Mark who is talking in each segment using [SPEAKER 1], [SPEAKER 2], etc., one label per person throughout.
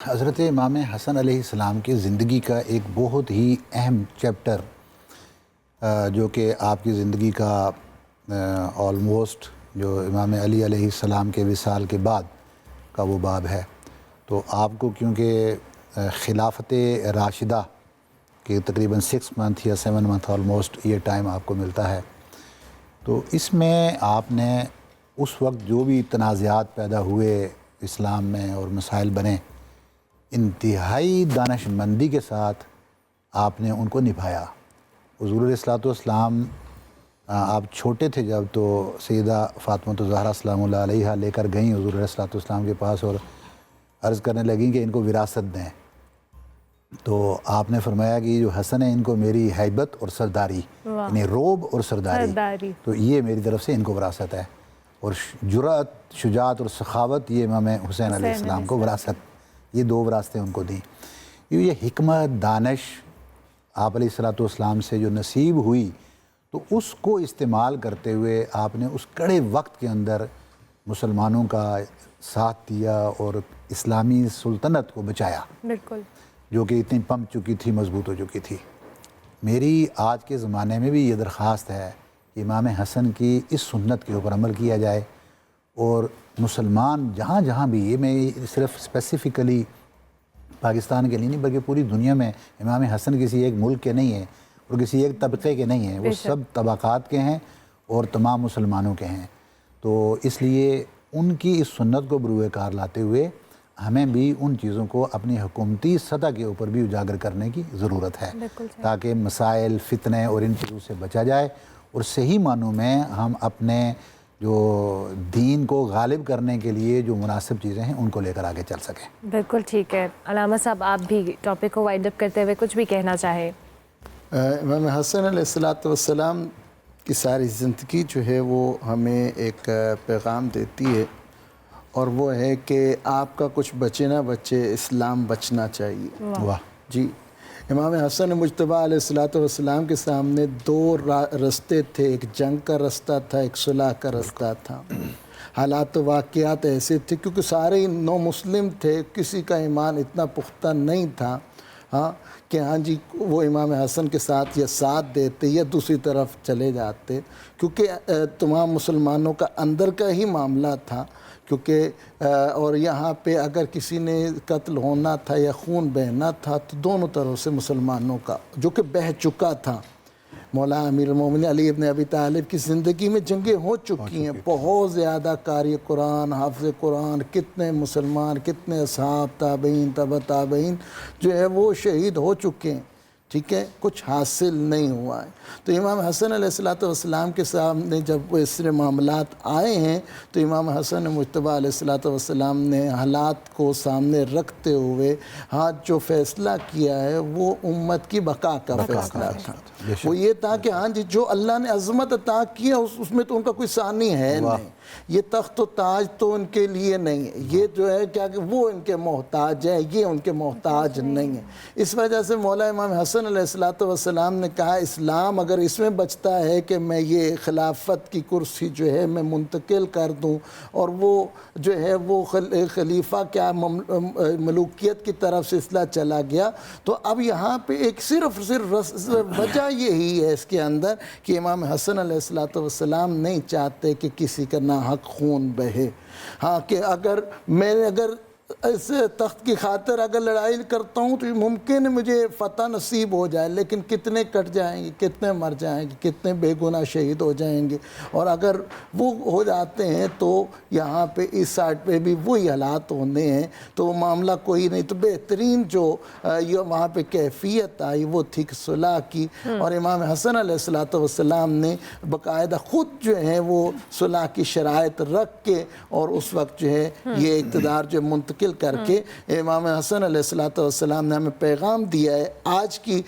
[SPEAKER 1] حضرت امام حسن علیہ السلام کی زندگی کا ایک بہت ہی اہم چیپٹر جو کہ آپ کی زندگی کا آلموسٹ جو امام علی علیہ السلام کے وصال کے بعد کا وہ باب ہے، تو آپ کو کیونکہ خلافت راشدہ کے تقریباً 6 منتھ یا 7 منتھ آلموسٹ یہ ٹائم آپ کو ملتا ہے، تو اس میں آپ نے اس وقت جو بھی تنازعات پیدا ہوئے اسلام میں اور مسائل بنے، انتہائی دانش مندی کے ساتھ آپ نے ان کو نبھایا۔ حضور علیہ الصلوۃ والسلام، آپ چھوٹے تھے جب، تو سیدہ فاطمہ الزہرا سلام اللہ علیہا لے کر گئیں حضور علیہ الصلوۃ والسلام کے پاس اور عرض کرنے لگیں کہ ان کو وراثت دیں، تو آپ نے فرمایا کہ جو حسن ہے ان کو میری ہیبت اور سرداری، یعنی روب اور سرداری، تو یہ میری طرف سے ان کو وراثت ہے، اور جرأت، شجاعت اور سخاوت یہ امام حسین علیہ السلام کو وراثت، یہ دو وراثتیں ان کو دیں۔ یہ حکمت، دانش آپ علیہ الصلوۃ والسلام سے جو نصیب ہوئی، تو اس کو استعمال کرتے ہوئے آپ نے اس کڑے وقت کے اندر مسلمانوں کا ساتھ دیا اور اسلامی سلطنت کو بچایا،
[SPEAKER 2] بالکل،
[SPEAKER 1] جو کہ اتنی پمپ چکی تھی، مضبوط ہو چکی تھی۔ میری آج کے زمانے میں بھی یہ درخواست ہے کہ امام حسن کی اس سنت کے اوپر عمل کیا جائے، اور مسلمان جہاں جہاں بھی، یہ میں صرف اسپیسیفکلی پاکستان کے لیے نہیں بلکہ پوری دنیا میں، امام حسن کسی ایک ملک کے نہیں ہیں اور کسی ایک طبقے کے نہیں ہیں، وہ سب طبقات کے ہیں اور تمام مسلمانوں کے ہیں، تو اس لیے ان کی اس سنت کو بروئے کار لاتے ہوئے ہمیں بھی ان چیزوں کو اپنی حکومتی سطح کے اوپر بھی اجاگر کرنے کی ضرورت ہے، تاکہ مسائل، فتنے اور ان چیزوں سے بچا جائے، اور صحیح معنوں میں ہم اپنے جو دین کو غالب کرنے کے لیے جو مناسب چیزیں ہیں ان کو لے کر آگے چل سکیں۔
[SPEAKER 2] بالکل ٹھیک ہے۔ علامہ صاحب، آپ بھی ٹاپک کو وائنڈ اپ کرتے ہوئے کچھ بھی کہنا چاہیں؟
[SPEAKER 3] امام حسن علیہ السلام کی ساری زندگی جو ہے وہ ہمیں ایک پیغام دیتی ہے، اور وہ ہے کہ آپ کا کچھ بچے نہ بچے، اسلام بچنا چاہیے۔
[SPEAKER 1] واہ!
[SPEAKER 3] جی، امام حسن مجتبیٰ علیہ السلام کے سامنے دو رستے تھے، ایک جنگ کا رستہ تھا، ایک صلح کا رستہ تھا۔ حالات و واقعات ایسے تھے کیونکہ سارے نو مسلم تھے، کسی کا ایمان اتنا پختہ نہیں تھا کہ ہاں جی وہ امام حسن کے ساتھ یا ساتھ دیتے یا دوسری طرف چلے جاتے، کیونکہ تمام مسلمانوں کا اندر کا ہی معاملہ تھا، کیونکہ اور یہاں پہ اگر کسی نے قتل ہونا تھا یا خون بہنا تھا تو دونوں طرف سے مسلمانوں کا، جو کہ بہہ چکا تھا۔ مولا امیر المومنین علی ابن ابی طالب کی زندگی میں جنگیں ہو چکی ہیں، بہت زیادہ قاری قرآن، حافظ قرآن، کتنے مسلمان، کتنے اصحاب، تابعین، تبع تابعین جو ہے وہ شہید ہو چکے ہیں، ٹھیک ہے، کچھ حاصل نہیں ہوا ہے۔ تو امام حسن علیہ السلام کے سامنے جب وہ اس طرح معاملات آئے ہیں تو امام حسن مجتبیٰ علیہ السلام نے حالات کو سامنے رکھتے ہوئے جو فیصلہ کیا ہے وہ امت کی بقا کا فیصلہ تھا۔ وہ یہ تھا کہ ہاں جی جو اللہ نے عظمت عطا کیا اس میں تو ان کا کوئی ثانی ہے نہیں، یہ تخت و تاج تو ان کے لیے نہیں ہے، یہ جو ہے کیا کہ وہ ان کے محتاج ہیں، یہ ان کے محتاج نہیں ہیں۔ اس وجہ سے مولا امام حسن علیہ السلام نے کہا اسلام اگر اس میں بچتا ہے کہ میں یہ خلافت کی کرسی جو ہے میں منتقل کر دوں، اور وہ جو ہے وہ خلیفہ کیا ملوکیت کی طرف سلسلہ چلا گیا، تو اب یہاں پہ ایک صرف وجہ یہی ہے اس کے اندر کہ امام حسن علیہ السلام نہیں چاہتے کہ کسی کا ناحق خون بہے۔ کہ اگر اس تخت کی خاطر اگر لڑائی کرتا ہوں تو ممکن ہے مجھے فتح نصیب ہو جائے، لیکن کتنے کٹ جائیں گے، کتنے مر جائیں گے، کتنے بے گناہ شہید ہو جائیں گے، اور اگر وہ ہو جاتے ہیں تو یہاں پہ اس سائڈ پہ بھی وہی حالات ہونے ہیں، تو وہ معاملہ کوئی نہیں۔ تو بہترین جو یہ وہاں پہ کیفیت آئی وہ تھی صلح کی، اور امام حسن علیہ السلام نے باقاعدہ خود جو ہے وہ صلح کی شرائط رکھ کے اور اس وقت جو ہے یہ اقتدار جو منتقل کر کے امام حسن علیہ السلام نے ہمیں پیغام دیا ہے آج کی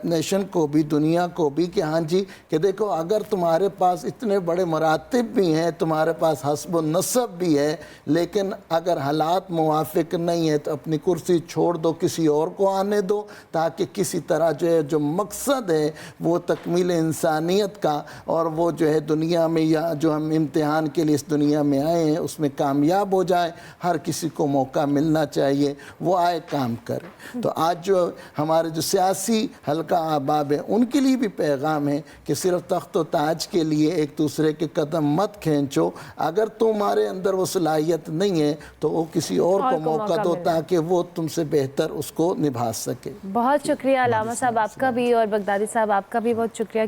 [SPEAKER 3] نیشن کو بھی، دنیا کو بھی، کہ ہاں جی کہ دیکھو اگر تمہارے پاس اتنے بڑے مراتب بھی ہیں، تمہارے پاس حسب و نسب بھی ہے، لیکن اگر حالات موافق نہیں ہے تو اپنی کرسی چھوڑ دو، کسی اور کو آنے دو، تاکہ کسی طرح جو ہے جو مقصد ہے وہ تکمیل انسانیت کا، اور وہ جو ہے دنیا میں یا جو ہم امتحان کے لیے اس دنیا میں آئے ہیں اس میں کامیاب ہو جائے، ہر کسی کو کو موقع ملنا چاہیے وہ آئے کام کرے. تو آج جو ہمارے جو سیاسی حلقہ احباب ہیں ان کے لیے بھی پیغام ہے کہ صرف تخت و تاج کے لیے ایک دوسرے کے قدم مت کھینچو. اگر تمہارے اندر وہ صلاحیت نہیں ہے تو وہ کسی اور کو موقع دو تاکہ وہ تم سے بہتر اس کو نبھا سکے.
[SPEAKER 2] بہت شکریہ علامہ صاحب آپ کا بھی، اور بغدادی صاحب آپ کا بھی بہت شکریہ